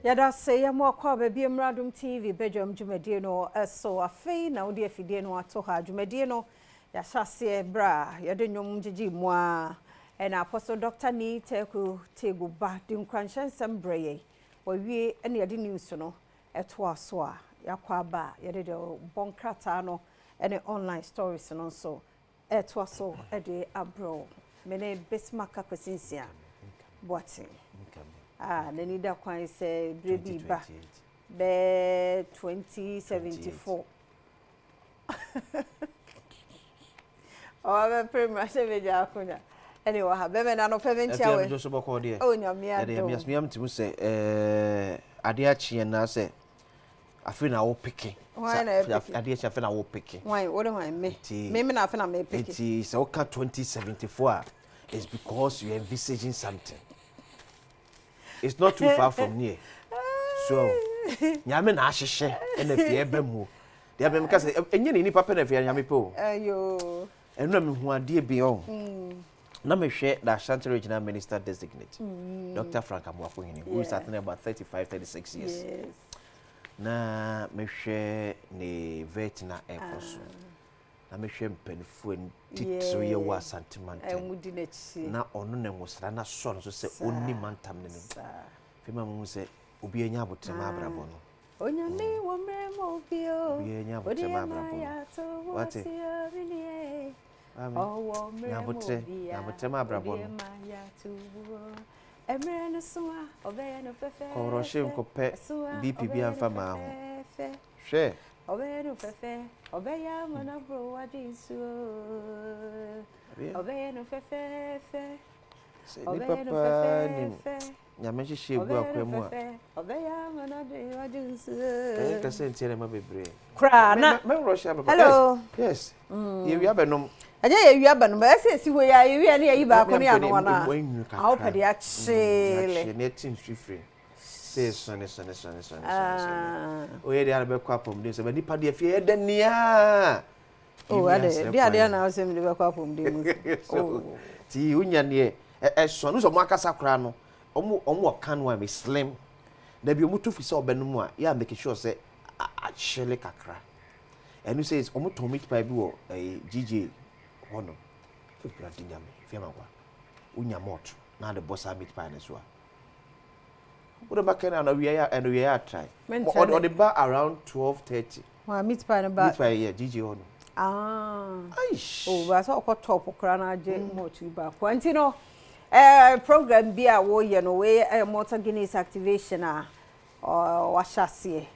Yada say ya mo kwa baby Adom TV Badwam Media no so afei na odi afidie no ato ha Media no ya hyase bra ya de nwom gigi mu a na Apostle Dr. Ni Teku Tego ba de nkwanshan sembreye wawie ene ya de news no eto aso a ya kwa ba ya de bonkrata no ene online stories no so eto aso e de abro mene besmaka kwasinsia boatin nani da kwan say baby ba be 2074 oh be pretty much be ja kunya anyway ha be na no payment ya we oh nyamia do miam timu say ade achi na say afi na wo picking ade achi afi na wo picking why what do I me na afi na me picking it is okay 2074 is because you are envisaging something. It's not too far from here. So, nyame na ahihye na fie ba mu. Dia be meka say enye ni papa na fie nyame po. Ayo. Enu me hu ade bi on. Na me hwe the Ashanti Regional Minister designate. Dr. Frank Amoakohene who is starting about 35-36 years. Yes. Na me hwe ne vetina ekoso. Na me hwe mpanifo titso ye wa santimanta na ono ne ngosra na so no so se onni mantam ne no fema mu se obi enya abotrema abrabo no onyame wo mremo bio obi enya abotrema abrabo wate oh abotrema abrabo no emre no so a obeya no fefe koroshe nkope bp bi amfa ma ho hwe Obeya fefe, obeya mana bro wadisu. Obeya no fefe fe. Obeya no fefe fe. Nyame hihye egu akwemu a. Obeya mana de wadisu. Ka se ntiere ma bebre. Kra na. Me Russia papa. Hello. Yes. Ye wi abenom. Aje ye wi abanom. Ese si ho ya ye wi na ye ba ko ne ano na. A wo pede a chile. Ne tin free. Sone. Oh, yeah, they are kwapom dey. So, but nipa dey fie dey nia. Oh, ade na asem dey kwapom dey. Oh, ti unya ne so no so mo akasa kra no. Omo kan wa me slim. Da bi omo to fi se obenum a, ya make sure say a chele kakra. And you say omo to meet pie bi wo GJ hono. Fi brandi nyame, fi ma kwa. Unya mot na the boss meet pie na so a. What about Canada? We are try. On the bar around 12:30. Well, meet pie and bar. Meet pie, yeah, GG on. Oh, I saw a top crana jen more to back. Quantino, program be a warrior no way a motor Guinness activation or washasi.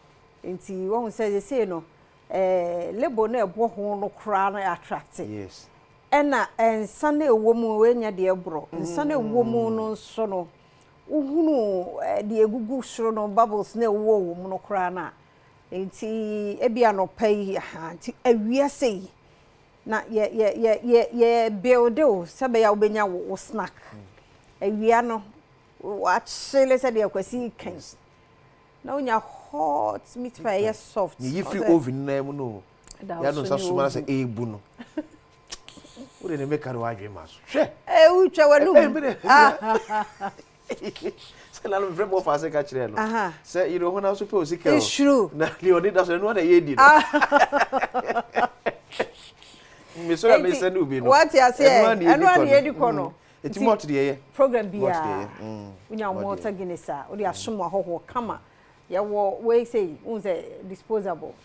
Into one says the say no, Lebone boho no crana attractive. Yes. And Sunday woman when you're dear bro, and Sunday woman no sono. Uhunu de egugu soro no bubbles na wo no kra na enti ebia no pai ha enti awia sei na ye build o sabe ya obenya wo snack awia no wa chile se de akwasi kan na onya hot meat pie ye soft ni free oven na mu no ya no sasuma se ebu no wo de me kare wa adwe maso hwe utwa wanu say na no fremo fa se ka kire no say you know when I suppose say it's true na le odi da so no na ye di no me so me say no bi no what you say anu an ye di kono eti mo to de ye program bia unya mo ta Guinness a odi asomo ahoho kama ya wo we say un say disposable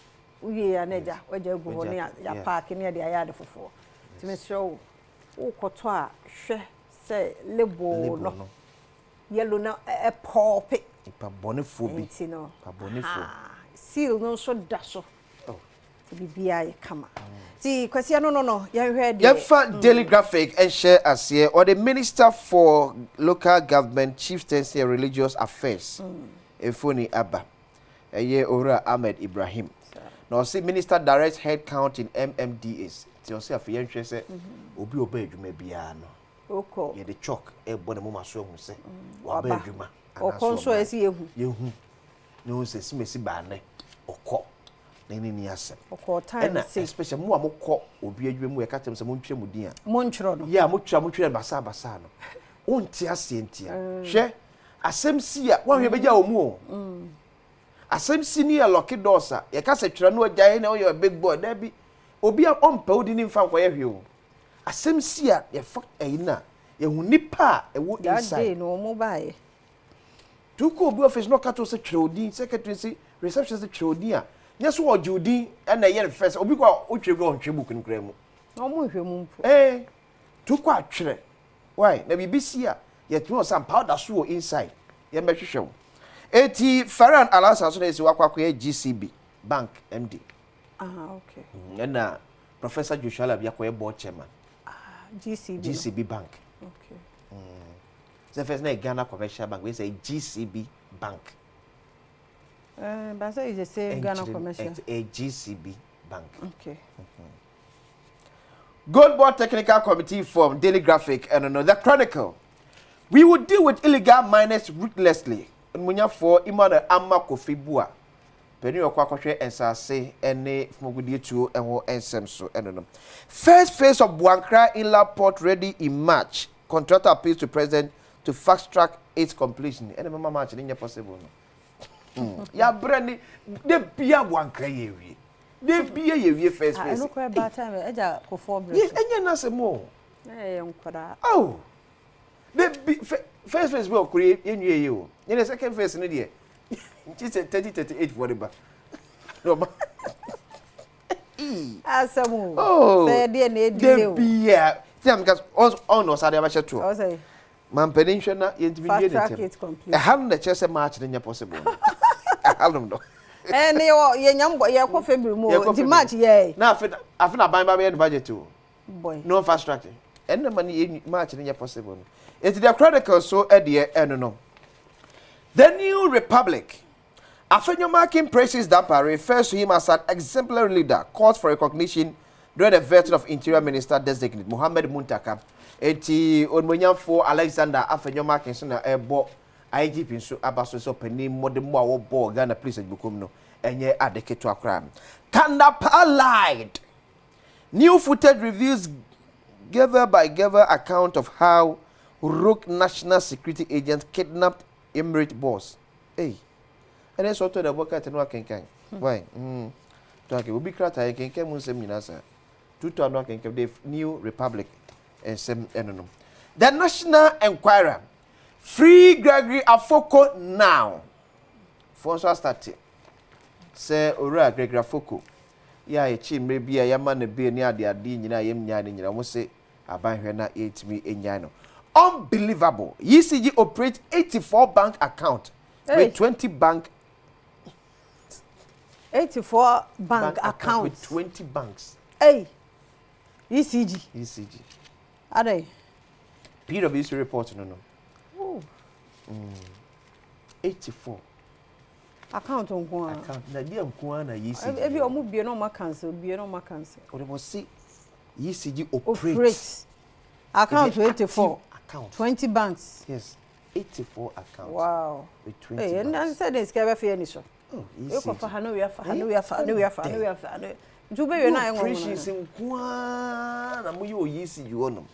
uye ya neja waje gu ho ne ya park ne de ya de fofo ti me show wo koto a hwe say lebo no yellow na a pop pa bonefo bi pa bonefo seal no so da so oh bibia ye kama ti kwasi no ya hwe de ya fa daily graphic and share as here or the Minister for Local Government Chieftaincy and Religious Affairs Efoni Abba ye Ora Ahmed Ibrahim now see Minister direct head count in MMDAs ti o se afiye hwe se obi oba adwuma bia no oko ye the chalk e bone mo maso hu se wa ba adwuma okonso esi yehu no se simesi ba ne okọ na ni asem okọ time say especially mo amokọ obi adwuma mu ye ka tem se mo ntwe mu din a mo ntwero no ya mo twa mo twere basa no onti ase ntia hwe asem si a wan hwe beja omu asem si ni a lucky doors a ye ka se twere no agyae na o big boy da bi obi a ompa odi ni mfa kwa ye hwe o asem si a ye fa ayina ye hu nipa e wo inside that day no omu bae tuko obi office no ka to se twere odi secretary si reception se twere odi a nye so o jodi na ye first obi kwa o twere go ntwe book nkra mu omu hwe mu mpo tuko atwere why na bibisi a ye timo some powder so inside ye mehwehwe eti Ferran Alasa so na esi wakwakoye GCB Bank MD okay na Professor Joshua Labia koye board chairman GCB Bank okay the first na Ghana Commercial Bank we say GCB Bank but say is the same Ghana Commercial a GCB Bank okay Gold Board Technical Committee formed Daily Graphic and another Chronicle. We will deal with illegal miners ruthlessly. Munya for Imana Amma Kofibua. Penny or Quacoche and Sase and Fogudi to and wo ensemso and first phase of Buankra Inland Port ready in March. Contractor appeals to President to fast track its completion. And Mama March in possible. Ya Brandy, the Pia Buankra ye. They be a first phase. I look at bad time. Eja conform. Yes, and you not say more. Oh, the first phase will create in you. In the second phase, in the year, she said 30-38 for the back. Oh, say dear, they be a because all no Sadia Basha too. I say, Man, Peninsula, intermediate. I haven't the chess match in your possible. I haven't. And you young boy, you're coffee more. The match, yeah. Now, I feel buying my budget too. Boy, no fast track. And the money in March in your possible. It's the Chronicle so at the end. No. The New Republic. After marking praises Dampa refers to him as an exemplary leader, calls for recognition during the veteran of Interior Minister designate Mohammed Muntaka. Eti onmonya for Alexander after marking sona ebo IGP so abaso so penim modem wo bo Ghana police bukom no enye adeketo akra. Kandapa lied. New footage reveals giver account of how rogue national security agents kidnapped Emirate boss. Hey. And then so to the worker to no kenkan. Why? Okay, we be krata kenkan mun sem nyina sa. Tutu no kenkan the New Republic and sem enono. The National Enquirer. Free Gregory Afoko now. For so start. Say ora Gregory Afoko. Ya e chi mre bia ya ma na be ni ade ade nyina yem nya ne nyina mo se aban hwe na etimi enya no. Unbelievable. ECG operates 84 bank account with 20 bank 84 bank accounts with 20 banks. Hey. ECG. Are they? PwC report no. Oh. 84 account on kwa. Account na dia nko na ECG. Ebi omu bie no ma cancel, bie no ma cancel. What about see ECG operates account 84 account 20 banks. Yes. 84 accounts. Wow. With 20 hey, banks. And said this guy for any so. Oh, you go for Hanu, we are Jube we na enwo. Precious nkwa na mu yo ECG wono.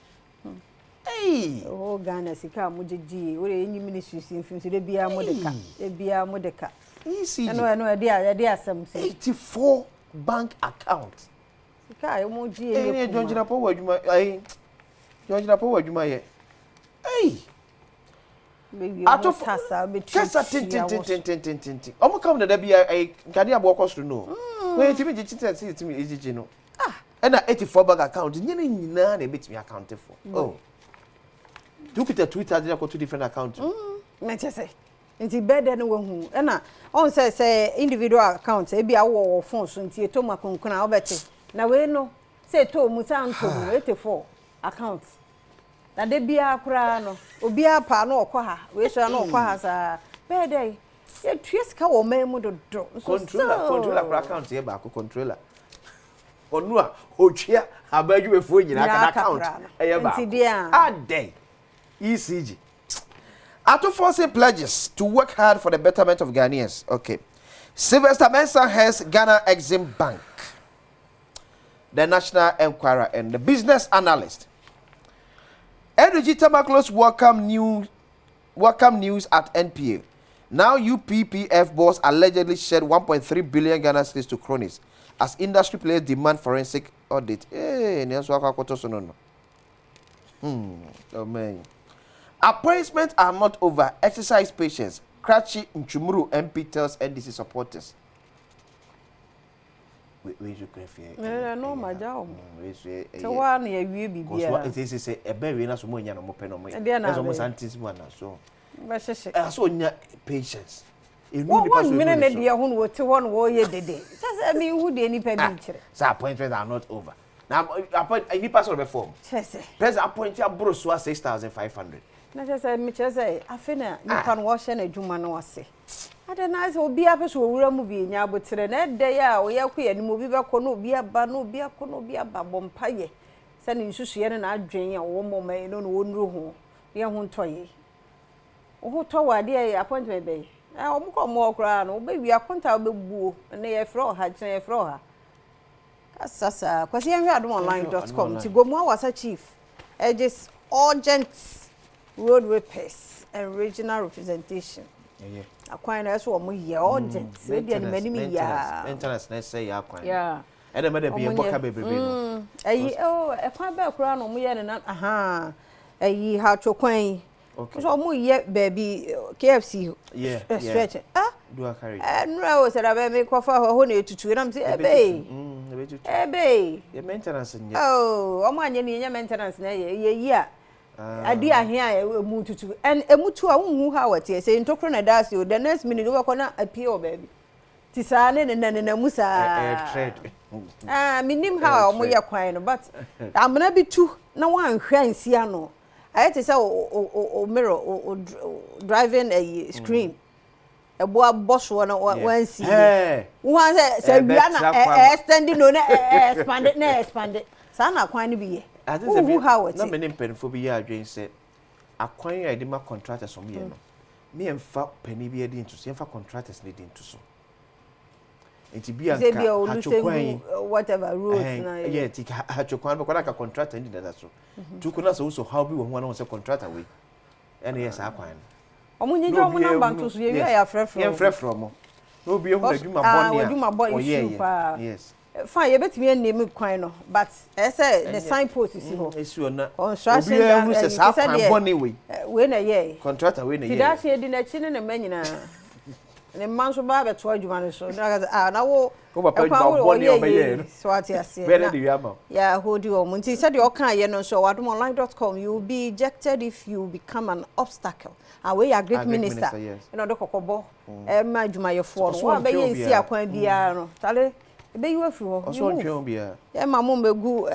Hey. Oh, Ghana sika mujiji. We enyi ministry sinfim so de bia modeka. De bia modeka. ECG. No, they asem say 84 bank accounts. Sika e mo ji e. Hey, John Jina Power adwuma. Ai. John Jina Power adwuma ye. Hey. Baby, ato tasa be tasa tin. Omo come na da bia ai nkade abo okosoro no. We timi ji chita si timi ECG no. And 84 bank account nyina nyina na ebetimi account for. Oh. You could Twitter there go two different accounts. Me say. Nti better no hu. E na on say individual accounts e bia wo phone so nti eto makonkona obete. Na we no say to muta nto 84 accounts. Na de bia akura no. Obi apa no okwa ha. We so na okwa ha sa. Better ye twiska wo memu do. Controller for account ye ba ko controller. Onu a otwia abaju efo nyina ka account. Eye ba. Adey. ECG. Auto forcing pledges to work hard for the betterment of Ghanaians. Okay. Sylvester Mensah has Ghana Exim Bank. The National Enquirer and the business analyst. Energy Tamaklos welcome new welcome news at NPA. Now UPPF boss allegedly shed 1.3 billion Ghana cedis to cronies as industry players demand forensic audit. Hey, oh man. Appointments are not over. Exercise patience. Krachi Nchumuru MP tells NDC supporters. We should yeah, no, my job. So one year we be here. It is a baby na so mo nya no mo peno mo. That's almost anti-one so. But so nya patience. One minute dia hu no te one wo ye dede. Just me who dey nipa bi kire. So appointments are not over. Now appoint any person be form. Press appoint ya bro so 6,500. Na just me say afena nipa no wo hye na adwuma no wase. Adana say obi apeso owura mu bi nya abotere na ede ya o ye kwe ni mo bi be ko no obi aba no obi akọ no obi aba bompaye. Se ne nsusuye ne na adwen ya wo moma no no wonru ho. Ye ho ntoye. Wo to wade appointment be. Omuko mo okra no be wi akonta obegbuo na ye fro ha kire ye fro ha. Kasasa kwasi ye adomonline.com ti Gomoa Wassa chief urges urgent road repairs and regional representation. Yeah. Akwan na so mo ye urgent. Se dia ni mani mi ya. Maintenance na say ya akwan. Yeah. E dem be boka bebrebe no. Ayi e kwan ba kura no mo ye ne na aha. Ayi ha twokwan. Okay. So mo ye baby KFC. Yeah. Stretch. Ah. Do a carry. No say da be me kofa ho na etutu na me say ebe. Ebe. Ye maintenance nya. Oh, omo anye ni nya maintenance na ye yi a. Adi ahia emu tutu. And emutu a wonhu ha wate say ntokro na dasi o the next minute we ko na appeal baby. Ti sa ne na musa. Trade. Minim ha omo ye kwan no but amna bi tu na wan hwa nsia no. I had to say o mirror o driving a screen. A boy boss one see. One say we are not extending no expanded. Sana kwan bi. I think how it. No many penfo bi ya adwen say akwan ya de ma contractors on me no. Me emfa penny bi edi into so emfa contractors need into so. Enti bi anka hachokwan whatever rules na. Yeah, ti hachokwan be kwala ka contractor ndi that so. Tukuna so how bi wo ho na say contractor we. Ene yes akwan. Omunyejo omo number nto so ye ya frefro. Ye frefro mo. No bi ehun adwuma boni a. Adwuma boy issue pa. Yes. Fine, ye betimi enemi kwan no, but I say the signpost is here. Issue na. Construction obi ehun say sa kwan boni we. We na ye. Contractor we na ye. Ti da se di na chi ne na manyina. Ne manso ba be to adwuma no so. Na wo ko papa adwuma boni obeye no. So ati ase. Where did you am? Yeah, hold you on. Nti said you kan ye no so adomonline.com you will be ejected if you become an obstacle. And we are great minister. You know the kokobo. Ma adwuma ye fo no. Wa be ye si akwan bia no. Tale ebe you afro. Also ntwe bia. Yeah, mamom begu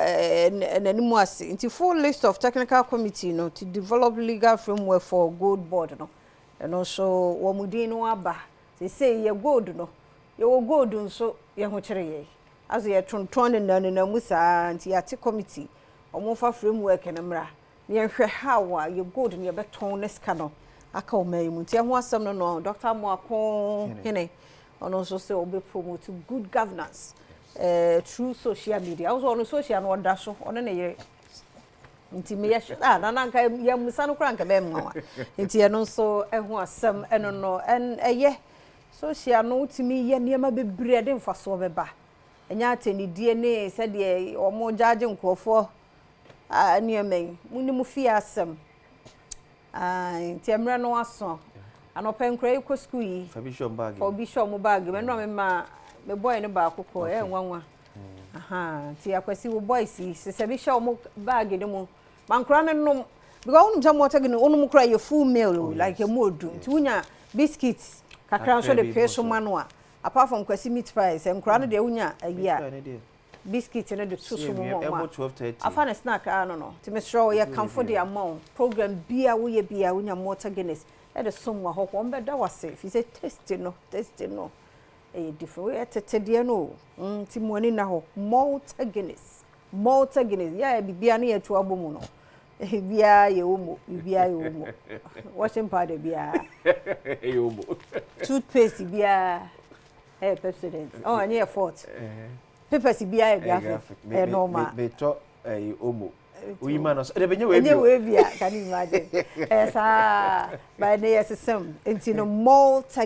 nanimu ase. Nti full list of technical committee no to develop legal framework for gold board no. And also womudin no aba. They say ye gold no. Ye wo gold nso ye ho kire ye. As ye tonton nanamu sa nti ate committee. Omo fa framework na mra. Ne hwe hawa ye gold ne ye beton ne ska no. Aka o mai mu nti ho asem no no Dr. Moako hene. And also say obe promote good governance through social media. Also on social no da so on na ye nti me ye na nanka ye musa no kra nka be mwa nti ye no so eho asem eno no en eye social no timi ye niam bebre de mfaso beba enya ateni die ne se de omo jage nkofo niam muni mu fi asem nti emre no aso anopen kra iko school yi for bishop bag me no me boy no ba akoko nwanwa aha ti akwasi wo boy si se bishop mo bag de mo mankra ne no because unum jam water gini unum kra ye full meal like a modu ti unya biscuits kakra so de peso mano a apart from kwasi meat pies nkra no de unya ayia biscuit ne de susu mo afa na snack no ti me sure ye comfort the amount program bia wo ye bia unya water guinness e somwa ho ko mbe da wase fi say taste no different we tetede no ti money na ho Malta Guinness ya bibia na ye tu abomu no bia ye omo washing powder bia ye omo toothpaste bia Pepsodent anye fault peppers bia ye graphic normal me to omo we man us e be nye we bia can you imagine esa by the system into no Malta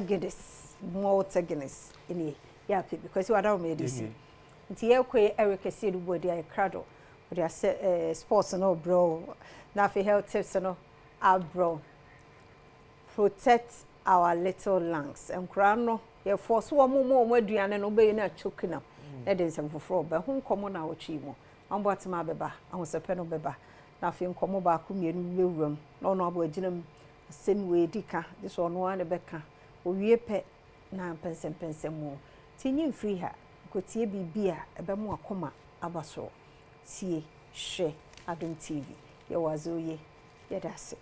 Guinness ini ya because you are down medicine nti ye kwe Eric said body I crado they are sports no bro na for health tips no bro protect our little lungs and crano ye force wo mo aduane no be na choking up na dey some for ba hu nkomo na wo twi mo ambo atema beba ahosepe no beba na fe nkomo ba ko mienu bewuram na ono abo aginam asem we dika this ono ane beka owie pe na pensem mo tinyi free ha ko tie bibia ebe mo akoma abaso tie hwe Adom TV ye wazo ye ye dase